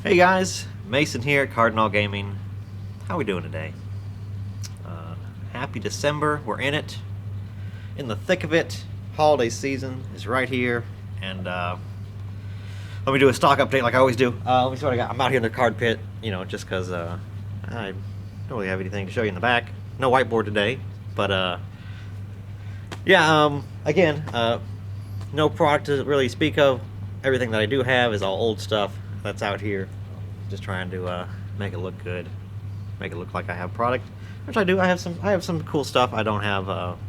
Hey guys, Mason here at Cardinal Gaming. How we doing today? Happy December. We're in the thick of it. Holiday season is right here, and let me do a stock update like I always do. Let me see what I got. I'm out here in the card pit, just because I don't really have anything to show you in the back. No whiteboard today, but yeah. Again, no product to really speak of. Everything that I do have is all old stuff that's out here. Just trying to make it look good, make it look like I have product, which I do. I have some cool stuff. I don't have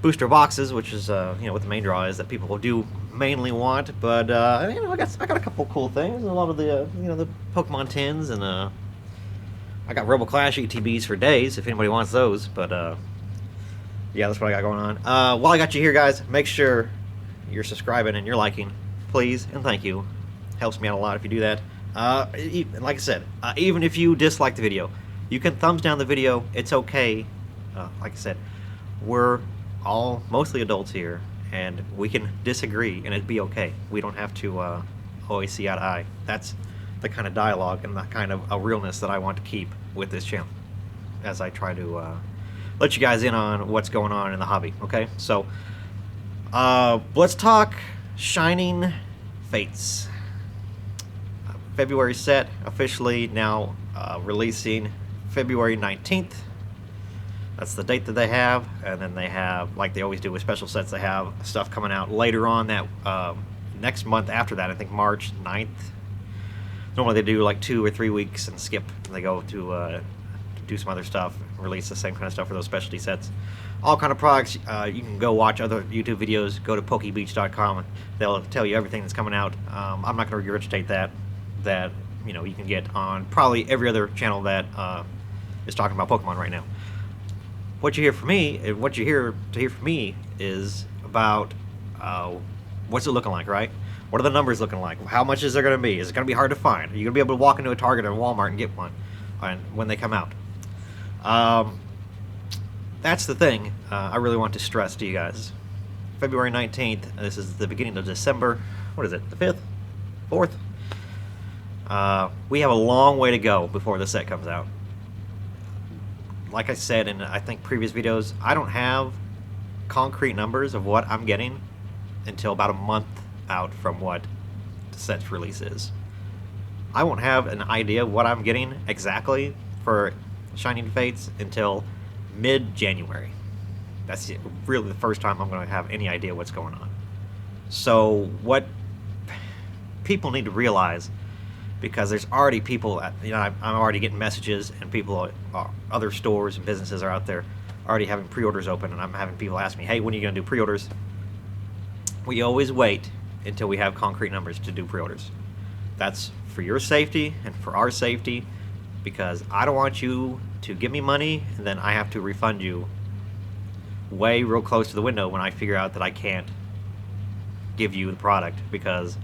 booster boxes, which is what the main draw is that people do mainly want. But I got a couple cool things. A lot of the the Pokemon tins, and I got Rebel Clash ETBs for days if anybody wants those. But yeah, that's what I got going on. While I got you here, guys, make sure you're subscribing and you're liking, please, and thank you. Helps me out a lot if you do that. Like I said, even if you dislike the video, you can thumbs down the video. It's okay. Like I said, we're all mostly adults here, and we can disagree, and it'd be okay. We don't have to always see eye to eye. That's the kind of dialogue and the kind of a realness that I want to keep with this channel, as I try to let you guys in on what's going on in the hobby. Okay, so let's talk Shining Fates. February set officially now releasing February 19th. That's the date that they have, and then they have, like they always do with special sets, they have stuff coming out later on that next month after that. I think March 9th. Normally they do like 2 or 3 weeks and skip, and they go to do some other stuff, release the same kind of stuff for those specialty sets. All kind of products. You can go watch other YouTube videos. Go to pokebeach.com. They'll tell you everything that's coming out. I'm not going to regurgitate that you can get on probably every other channel that is talking about Pokemon right now. What you hear from me, what you hear from me is about what's it looking like, right? What are the numbers looking like? How much is there going to be? Is it going to be hard to find? Are you going to be able to walk into a Target or Walmart and get one when they come out? That's the thing I really want to stress to you guys. February 19th, this is the beginning of December. What is it, the 5th? 4th? We have a long way to go before the set comes out. Like I said in, I think, previous videos, I don't have concrete numbers of what I'm getting until about a month out from what the set's release is. I won't have an idea of what I'm getting exactly for Shining Fates until mid-January. That's really the first time I'm going to have any idea what's going on. So what people need to realize, because there's already people I'm already getting messages, and people other stores and businesses are out there already having pre-orders open, and I'm having people ask me, hey, when are you going to do pre-orders? We always wait until we have concrete numbers to do pre-orders. That's for your safety and for our safety, because I don't want you to give me money and then I have to refund you way real close to the window when I figure out that I can't give you the product because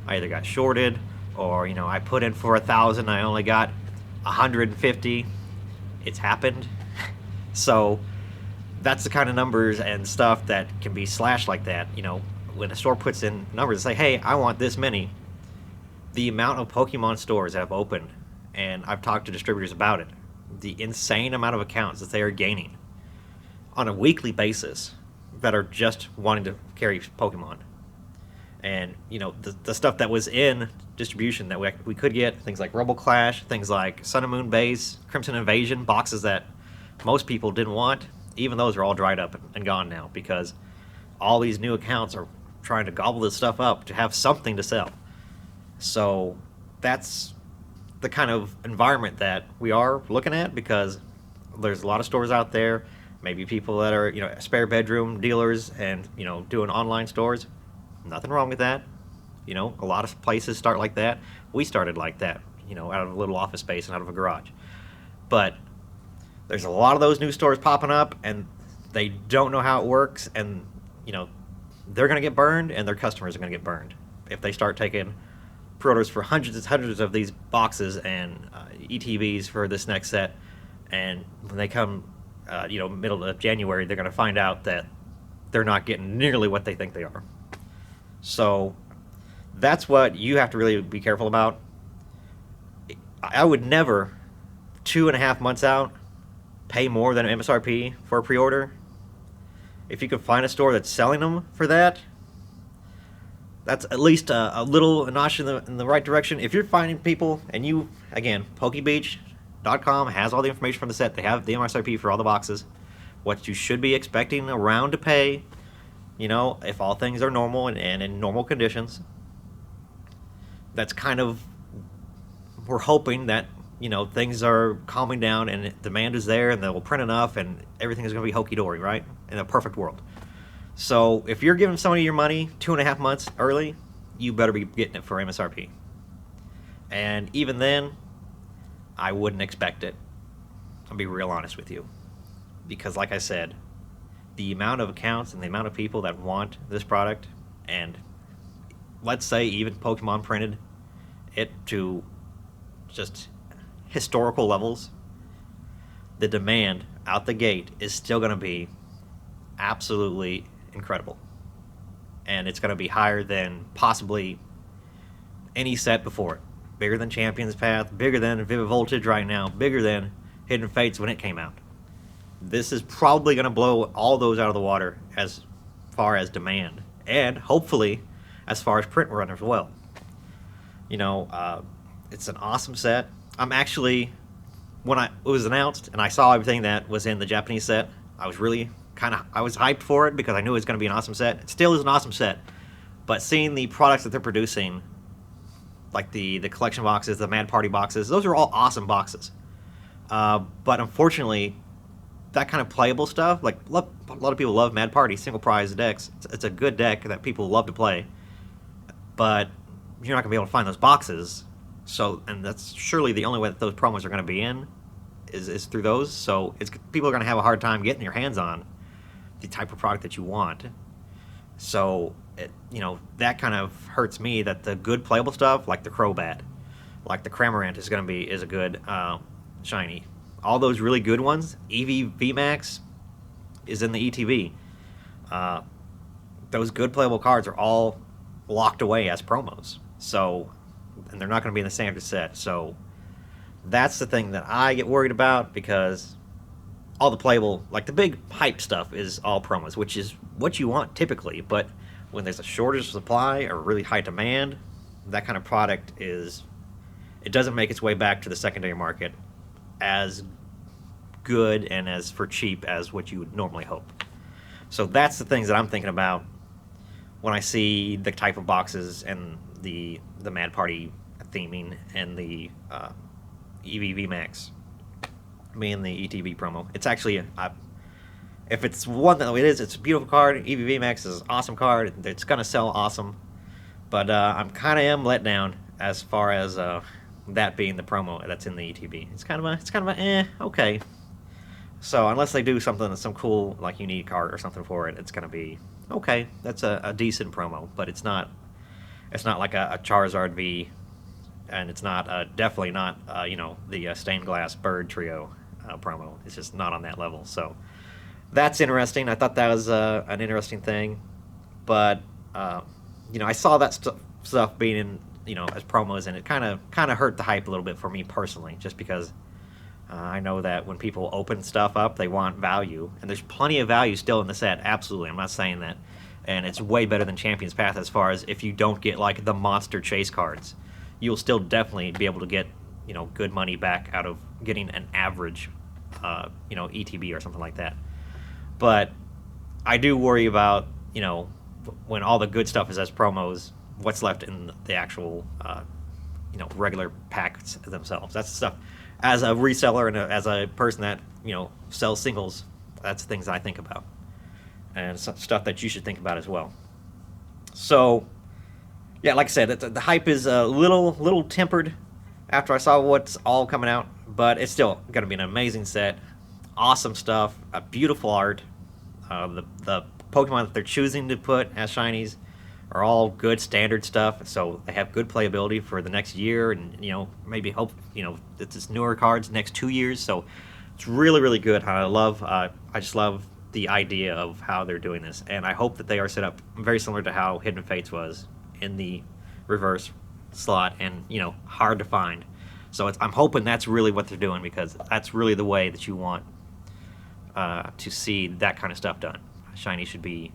I either got shorted, or I put in for 1,000, I only got 150. It's happened. So that's the kind of numbers and stuff that can be slashed like that. When a store puts in numbers and say, hey, I want this many, the amount of Pokemon stores that have opened, and I've talked to distributors about it, the insane amount of accounts that they are gaining on a weekly basis that are just wanting to carry Pokemon. And the stuff that was in distribution that we could get, things like Rebel Clash, things like Sun and Moon Base, Crimson Invasion, boxes that most people didn't want, even those are all dried up and gone now, because all these new accounts are trying to gobble this stuff up to have something to sell. So that's the kind of environment that we are looking at, because there's a lot of stores out there, maybe people that are spare bedroom dealers and doing online stores. Nothing wrong with that. A lot of places start like that. We started like that, out of a little office space and out of a garage. But there's a lot of those new stores popping up, and they don't know how it works, and they're going to get burned, and their customers are going to get burned if they start taking pre-orders for hundreds and hundreds of these boxes and ETBs for this next set, and when they come middle of January, they're going to find out that they're not getting nearly what they think they are. So that's what you have to really be careful about. I would never, 2.5 months out, pay more than MSRP for a pre-order. If you could find a store that's selling them for that, that's at least a little notch in the right direction. If you're finding people, and you, again, PokeBeach.com has all the information from the set. They have the MSRP for all the boxes, what you should be expecting around to pay, if all things are normal and in normal conditions. That's kind of, we're hoping that, things are calming down and demand is there and they'll print enough and everything is going to be hunky-dory, right? In a perfect world. So if you're giving somebody your money 2.5 months early, you better be getting it for MSRP. And even then, I wouldn't expect it. I'll be real honest with you. Because like I said, the amount of accounts and the amount of people that want this product, and let's say even Pokemon printed it to just historical levels, the demand out the gate is still going to be absolutely incredible. And it's going to be higher than possibly any set before it. Bigger than Champion's Path, bigger than Vivid Voltage right now, bigger than Hidden Fates when it came out. This is probably going to blow all those out of the water as far as demand, and hopefully as far as print run as well. It's an awesome set. I'm actually, when it was announced and I saw everything that was in the Japanese set, I was really I was hyped for it because I knew it was going to be an awesome set. It still is an awesome set, but seeing the products that they're producing, like the collection boxes, the Mad Party boxes, those are all awesome boxes. But unfortunately, that kind of playable stuff, like a lot of people love Mad Party single prize decks. It's a good deck that people love to play, but you're not going to be able to find those boxes. So, and that's surely the only way that those promos are going to be in is through those. So people are going to have a hard time getting their hands on the type of product that you want. So, that kind of hurts me that the good playable stuff, like the Crobat, like the Cramorant is a good shiny. All those really good ones, EV VMAX is in the ETB. Those good playable cards are all locked away as promos. So, and they're not going to be in the standard set. So that's the thing that I get worried about, because all the playable, like the big hype stuff, is all promos, which is what you want typically. But when there's a shortage of supply or really high demand, that kind of product it doesn't make its way back to the secondary market as good and as for cheap as what you would normally hope. So that's the things that I'm thinking about when I see the type of boxes and the Mad Party theming and the EV VMAX being the ETB promo. It's actually, if it's one that it is, it's a beautiful card. EV VMAX is an awesome card. It's going to sell awesome. But I'm kind of let down as far as that being the promo that's in the ETB. It's kind of okay. So unless they do something, some cool, like, unique card or something for it, it's going to be okay. That's a decent promo, but it's not like a Charizard V, and it's not definitely not the stained glass bird trio promo. It's just not on that level. So that's interesting. I thought that was an interesting thing, but I saw that stuff being in as promos, and it kind of hurt the hype a little bit for me personally, just because I know that when people open stuff up, they want value, and there's plenty of value still in the set. Absolutely, I'm not saying that. And it's way better than Champion's Path as far as if you don't get like the monster chase cards, you'll still definitely be able to get good money back out of getting an average ETB or something like that. But I do worry about when all the good stuff is as promos, what's left in the actual regular packs themselves. That's the stuff. As a reseller and as a person that sells singles, that's things I think about, and stuff that you should think about as well. So, yeah, like I said, the hype is a little tempered after I saw what's all coming out, but it's still going to be an amazing set. Awesome stuff, beautiful art. The Pokemon that they're choosing to put as shinies are all good standard stuff, so they have good playability for the next year, and maybe hope it's newer cards next 2 years. So it's really good. I just love the idea of how they're doing this, and I hope that they are set up very similar to how Hidden Fates was in the reverse slot, and hard to find. So I'm hoping that's really what they're doing, because that's really the way that you want to see that kind of stuff done. Shiny should be,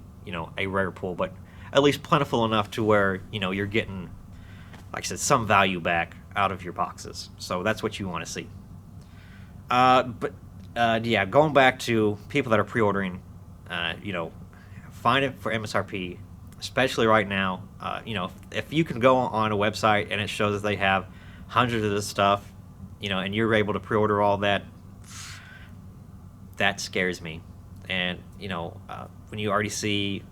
a rare pull, but at least plentiful enough to where, you're getting, like I said, some value back out of your boxes. So that's what you want to see. Yeah, going back to people that are pre-ordering, find it for MSRP, especially right now. If you can go on a website and it shows that they have hundreds of this stuff, and you're able to pre-order all that, that scares me. And, when you already see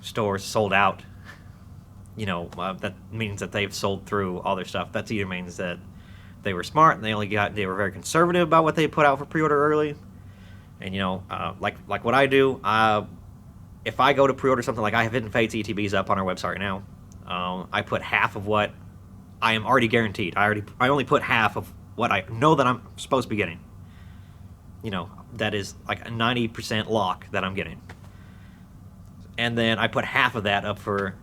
stores sold out, that means that they've sold through all their stuff. That either means that they were smart and they were very conservative about what they put out for pre-order early. And, like what I do, if I go to pre-order something, like I have Hidden Fates ETBs up on our website right now, I put half of what I am already guaranteed. I only put half of what I know that I'm supposed to be getting. That is like a 90% lock that I'm getting. And then I put half of that up for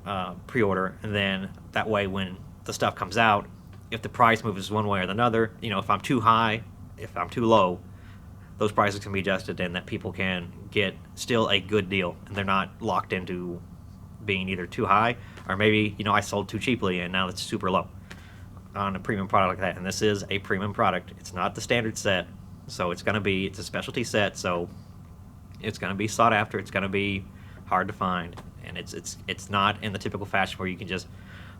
pre-order, and then that way when the stuff comes out, if the price moves one way or another, if I'm too high, if I'm too low, those prices can be adjusted, and that people can get still a good deal, and they're not locked into being either too high, or maybe, I sold too cheaply and now it's super low on a premium product like that. And this is a premium product. It's not the standard set, so it's a specialty set, so it's going to be sought after. It's going to be hard to find, and it's not in the typical fashion where you can just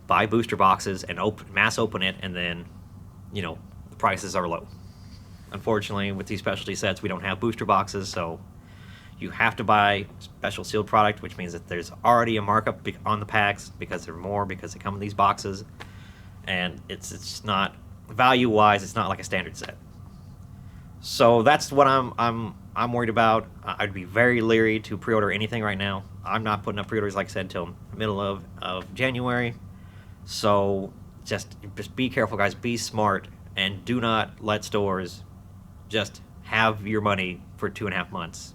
buy booster boxes and mass open it, and then the prices are low. Unfortunately, with these specialty sets, we don't have booster boxes, so you have to buy special sealed product, which means that there's already a markup on the packs because they come in these boxes, and it's not value-wise, it's not like a standard set. So that's what I'm worried about. I'd be very leery to pre-order anything right now. I'm not putting up pre-orders, like I said, until middle of January. So just be careful, guys. Be smart, and do not let stores just have your money for 2.5 months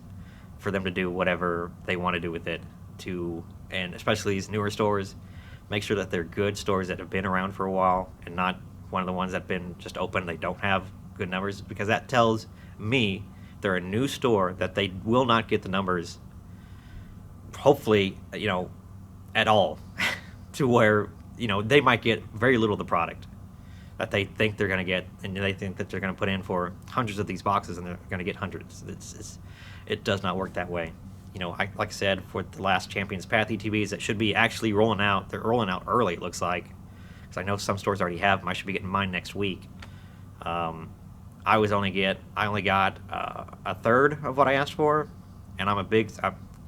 for them to do whatever they want to do with it. And especially these newer stores, make sure that they're good stores that have been around for a while, and not one of the ones that have been just open. They don't have good numbers, because that tells me they're a new store that they will not get the numbers, hopefully, at all, to where, they might get very little of the product that they think they're going to get, and they think that they're going to put in for hundreds of these boxes, and they're going to get hundreds. It does not work that way. Like I said, for the last Champions Path ETBs that should be actually rolling out, they're rolling out early, it looks like, because I know some stores already have them. I should be getting mine next week. I only got a third of what I asked for, and the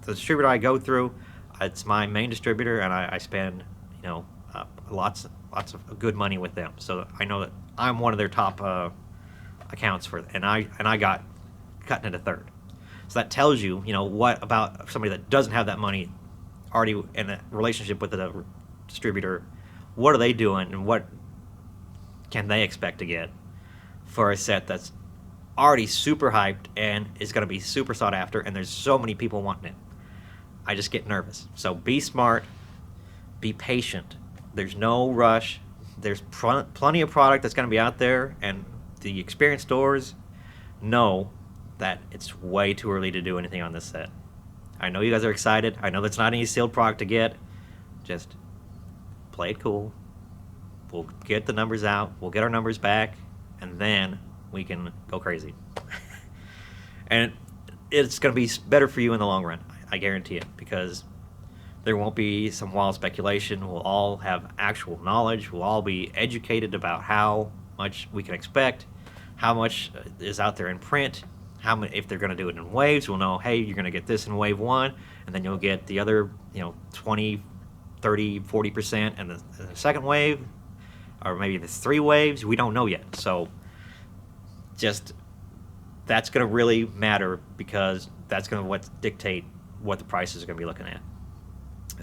distributor I go through, it's my main distributor, and I spend lots of good money with them. So I know that I'm one of their top accounts and I got cut into third. So that tells you, what about somebody that doesn't have that money already in a relationship with the distributor? What are they doing, and what can they expect to get for a set that's already super hyped and is going to be super sought after, and there's so many people wanting it? I just get nervous. So be smart, be patient. There's no rush. There's plenty of product that's going to be out there, and the experienced stores know that it's way too early to do anything on this set. I know you guys are excited. I know that's not any sealed product to get. Just play it cool. We'll get the numbers out. We'll get our numbers back, and then we can go crazy. And it's going to be better for you in the long run. I guarantee it, because there won't be some wild speculation. We'll all have actual knowledge. We'll all be educated about how much we can expect, how much is out there in print, if they're going to do it in waves. We'll know, hey, you're going to get this in wave 1, and then you'll get the other 20, 30, 40% in the second wave, or maybe the 3 waves. We don't know yet. So that's going to really matter, because that's going to dictate what the prices are going to be looking at.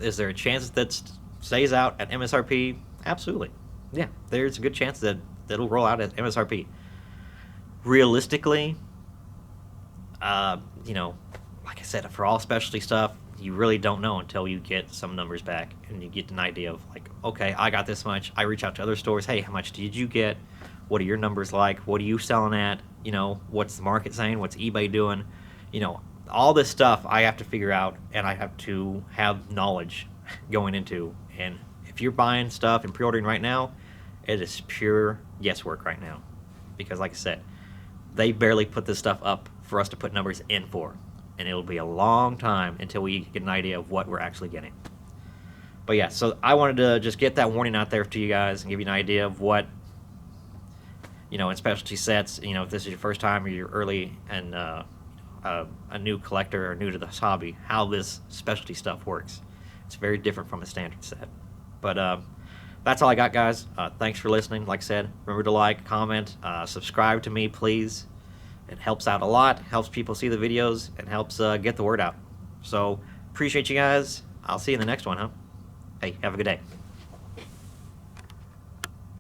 Is there a chance that stays out at MSRP? Absolutely. Yeah, there's a good chance that it'll roll out at MSRP. Realistically, like I said, for all specialty stuff, you really don't know until you get some numbers back and you get an idea of, like, okay, I got this much. I reach out to other stores. Hey, how much did you get? What are your numbers like? What are you selling at? You know, what's the market saying? What's eBay doing? You know, all this stuff I have to figure out, and I have to have knowledge going into. And if you're buying stuff and pre-ordering right now, it is pure guesswork right now, because like I said, they barely put this stuff up for us to put numbers in for, and it'll be a long time until we get an idea of what we're actually getting. But yeah, so I wanted to just get that warning out there to you guys and give you an idea of what, you know, in specialty sets, you know, if this is your first time or you're early and a new collector or new to this hobby, how this specialty stuff works. It's very different from a standard set. But that's all I got, guys. Thanks for listening. Like I said, remember to like, comment, subscribe to me, please. It helps out a lot, helps people see the videos, and helps get the word out. So appreciate you guys. I'll see you in the next one, huh? Hey, have a good day.